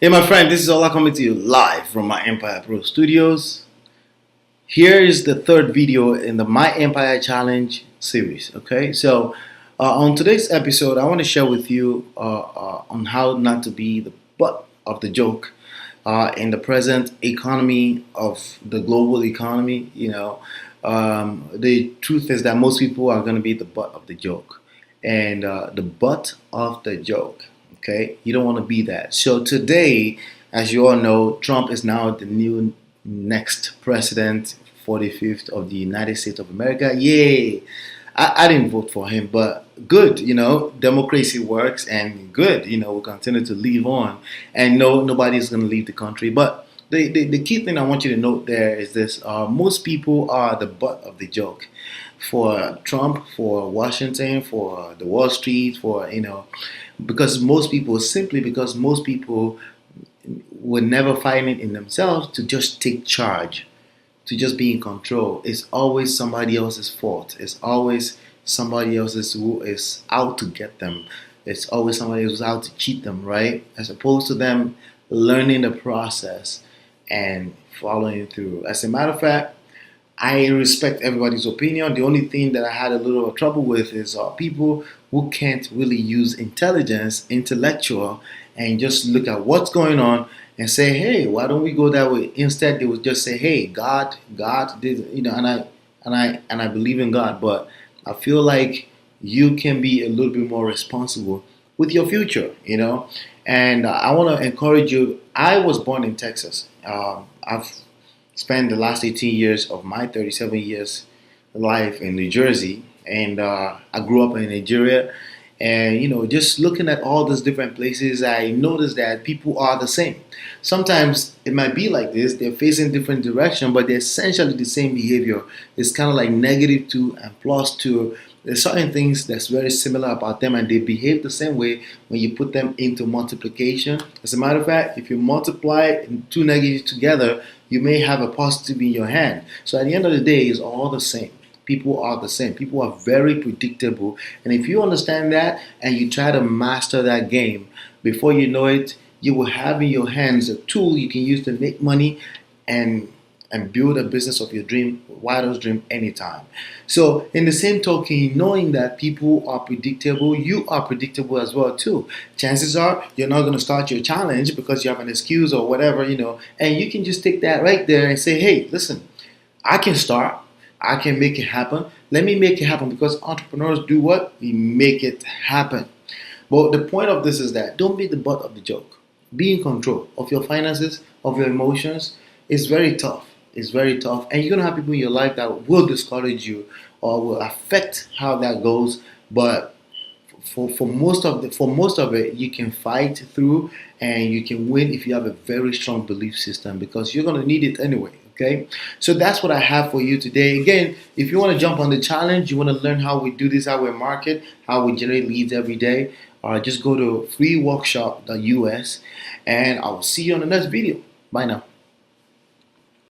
Hey my friend, this is Ola coming to you live from my Empire Pro studios. Here is the third video in the My Empire Challenge series. Okay, so on today's episode, I want to share with you on how not to be the butt of the joke in the present economy of the global economy. The truth is that most people are going to be the butt of the joke, and the butt of the joke. Okay, you don't want to be that. So today, as you all know, Trump is now the new next president, 45th of the United States of America. Yay! I didn't vote for him, but good, democracy works, and good, we'll continue to live on, and no, nobody's going to leave the country. But the key thing I want you to note there is this: most people are the butt of the joke for Trump, for Washington, for the Wall Street, because most people would never find it in themselves to just take charge, to just be in control. It's always somebody else's fault. It's always somebody else's who is out to get them. It's always somebody who's out to cheat them, right? As opposed to them learning the process and following through. As a matter of fact, I respect everybody's opinion. The only thing that I had a little trouble with is people who can't really use intellectual, and just look at what's going on and say, "Hey, why don't we go that way?" Instead, they would just say, "Hey, God did," and I believe in God, but I feel like you can be a little bit more responsible with your future, And I want to encourage you. I was born in Texas. I've spent the last 18 years of my 37 years life in New Jersey, and I grew up in Nigeria. And just looking at all these different places, I noticed that people are the same. Sometimes it might be like this: they're facing different direction, but they're essentially the same behavior. It's kind of like -2 and +2. There's certain things that's very similar about them, and they behave the same way when you put them into multiplication. As a matter of fact, if you multiply two negatives together, you may have a positive in your hand. So at the end of the day, it's all the same. People are the same. People are very predictable. And if you understand that and you try to master that game, before you know it, you will have in your hands a tool you can use to make money and build a business of your dream, wildest dream, anytime. So in the same token, knowing that people are predictable, you are predictable as well too. Chances are you're not going to start your challenge because you have an excuse or whatever, and you can just take that right there and say, "Hey, listen, I can start. I can make it happen. Let me make it happen," because entrepreneurs do what? We make it happen. But the point of this is that don't be the butt of the joke. Be in control of your finances, of your emotions. It's very tough. It's very tough. And you're going to have people in your life that will discourage you or will affect how that goes. But for most of it, you can fight through and you can win if you have a very strong belief system, because you're going to need it anyway. Okay, so that's what I have for you today. Again, if you want to jump on the challenge, you want to learn how we do this, how we market, how we generate leads every day, just go to freeworkshop.us, and I will see you on the next video. Bye now.